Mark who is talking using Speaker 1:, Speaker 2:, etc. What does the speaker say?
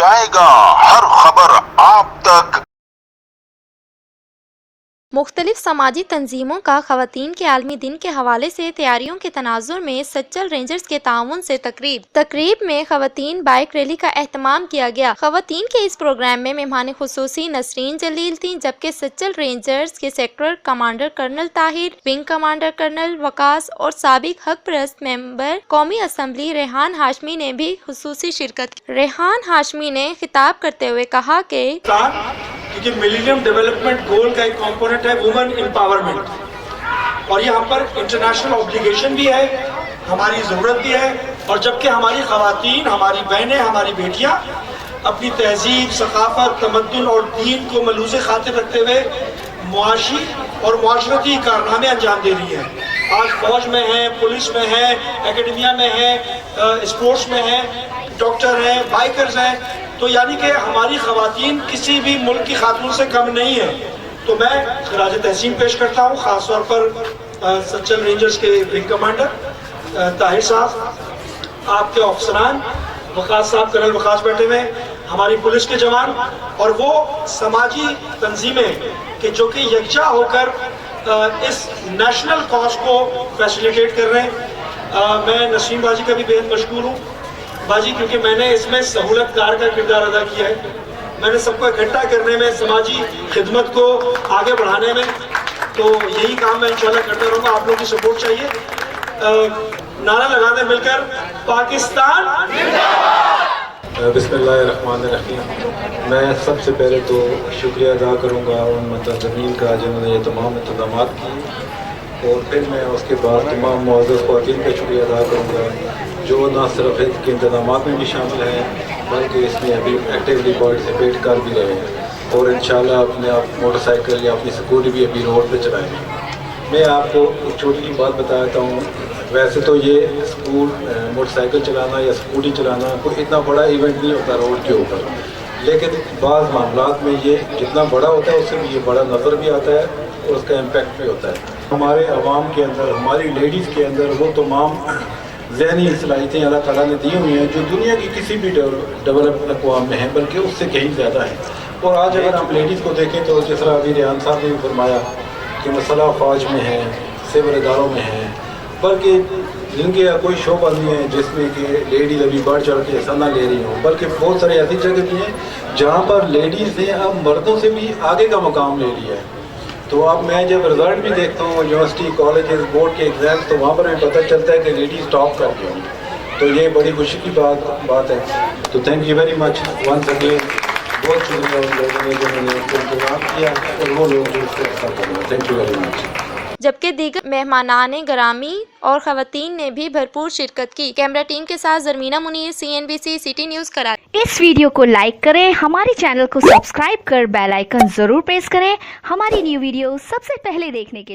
Speaker 1: पहुंचाएगा हर खबर आप तक।
Speaker 2: मुख्तलिफ समाजी तंजीमों का ख़वातीन के आलमी दिन के हवाले से तैयारियों के तनाजुर में सच्चल रेंजर्स के ताउन से तकरीब में ख़वातीन बाइक रैली का एहतमाम किया गया। ख़वातीन के इस प्रोग्राम में मेहमान खुसूसी नसरीन जलील थीं, जबकि सच्चल रेंजर्स के sector commander colonel Tahir, wing commander colonel Waqas और साबिक हक परस्त मेंबर कौमी असम्बली रेहान हाशमी ने भी खुसूसी शिरकत की। रेहान हाशमी ने खिताब करते हुए कहा कि
Speaker 3: क्योंकि मिलेनियम डेवलपमेंट गोल का एक कंपोनेंट है वुमेन एम्पावरमेंट, और यहाँ पर इंटरनेशनल ऑब्लिगेशन भी है, हमारी ज़रूरत भी है। और जबकि हमारी ख़वातीन, हमारी बहनें, हमारी बेटियाँ अपनी तहजीब, सकाफत, तमद्दुन और दीन को मलूज़े खातिर रखते हुए मुआशी और मुआशरती कारनामे अंजाम दे रही हैं। आज फौज में हैं, पुलिस में हैं, एकेडमिया में हैं, स्पोर्ट्स में हैं, डॉक्टर हैं, बाइकर्स हैं। तो यानी कि हमारी ख़वातीन किसी भी मुल्क की खातून से कम नहीं है। तो मैं खराज तहसीन पेश करता हूँ ख़ास तौर पर सच्चल रेंजर्स के विंग कमांडर ताहिर साहब, आपके ऑफिसरान, वकास साहब, कर्नल वकास बैठे हुए, हमारी पुलिस के जवान और वो समाजी तंजीमें कि जो कि यकजा होकर इस नेशनल कॉज को फैसिलिटेट कर रहे हैं। मैं नसीम बाजी का भी बेहद मशकूर हूँ बाजी, क्योंकि मैंने इसमें सहूलतकार का किरदार अदा किया है। मैंने सबको इकट्ठा करने में, समाजी खिदमत को आगे बढ़ाने में, तो यही काम मैं इंशाल्लाह करता रहूँगा। आप लोगों की सपोर्ट चाहिए। नारा लगा दें मिलकर, पाकिस्तान जिंदाबाद।
Speaker 4: बिस्मिल्लाहिर्रहमानिर्रहीम। मैं सबसे पहले तो शुक्रिया अदा करूँगा उन मुंतज़मीन का जिन्होंने ये तमाम इंतज़ामात किए, और फिर मैं उसके बाद तमाम मुअज़्ज़ज़ ख़वातीन का शुक्रिया अदा करूँगा जो न सिर्फ के इंतज़ामात में भी शामिल हैं बल्कि इसमें अभी एक्टिवली पार्टिसिपेट कर भी रहे हैं, और इंशाल्लाह अपने आप मोटरसाइकिल या अपनी स्कूटी भी अभी रोड पर चलाएंगे। मैं आपको एक छोटी सी बात बताता हूँ। वैसे तो ये स्कूल मोटरसाइकिल चलाना या स्कूटी चलाना कोई इतना बड़ा इवेंट नहीं होता रोड के ऊपर, लेकिन बाज़ मामलात में ये जितना बड़ा होता है उससे भी ये बड़ा नज़र भी आता है और उसका इम्पेक्ट भी होता है। हमारे अवाम के अंदर, हमारी लेडीज़ के अंदर वो तमाम ज़हनी सलाहियतें अल्लाह ताला ने दी हुई हैं जो दुनिया की किसी भी डेवलप्ड अक़वाम में हैं, बल्कि उससे कहीं ज़्यादा है। और आज अगर हम लेडीज़ को देखें तो जिस तरह अभी रेहान साहब ने भी फरमाया कि मसला फ़ौज में है, सिविल इदारों में है, बल्कि जिनके कोई शोबा नहीं है जिसमें कि लेडीज़ अभी बढ़ चढ़ के हिस्सा ना ले रही हों, बल्कि बहुत सारी ऐसी जगह भी हैं जहाँ पर लेडीज़ ने अब मर्दों से भी आगे का मुकाम ले लिया है। तो अब मैं जब रिज़ल्ट भी देखता हूँ यूनिवर्सिटी, कॉलेजेस, बोर्ड के एग्ज़ाम्स, तो वहाँ पर भी पता चलता है कि लेडीज़ टॉप करके हों। तो ये बड़ी खुशी की बात है। तो thank you very much once again. बहुत शुक्रिया उन लोगों ने जिन्होंने इंतज़ाम किया और वो लोग जो इसको ऐसा कर रहे हैं। Thank you very much.
Speaker 2: जबकि दीगर मेहमानाने गरामी और ख़वातीन ने भी भरपूर शिरकत की। कैमरा टीम के साथ Zarmina Munir, CNBC city news Karachi.
Speaker 5: इस वीडियो को लाइक करें, हमारे चैनल को सब्सक्राइब कर बेल आइकन जरूर प्रेस करें हमारी न्यू वीडियो सबसे पहले देखने के लिए।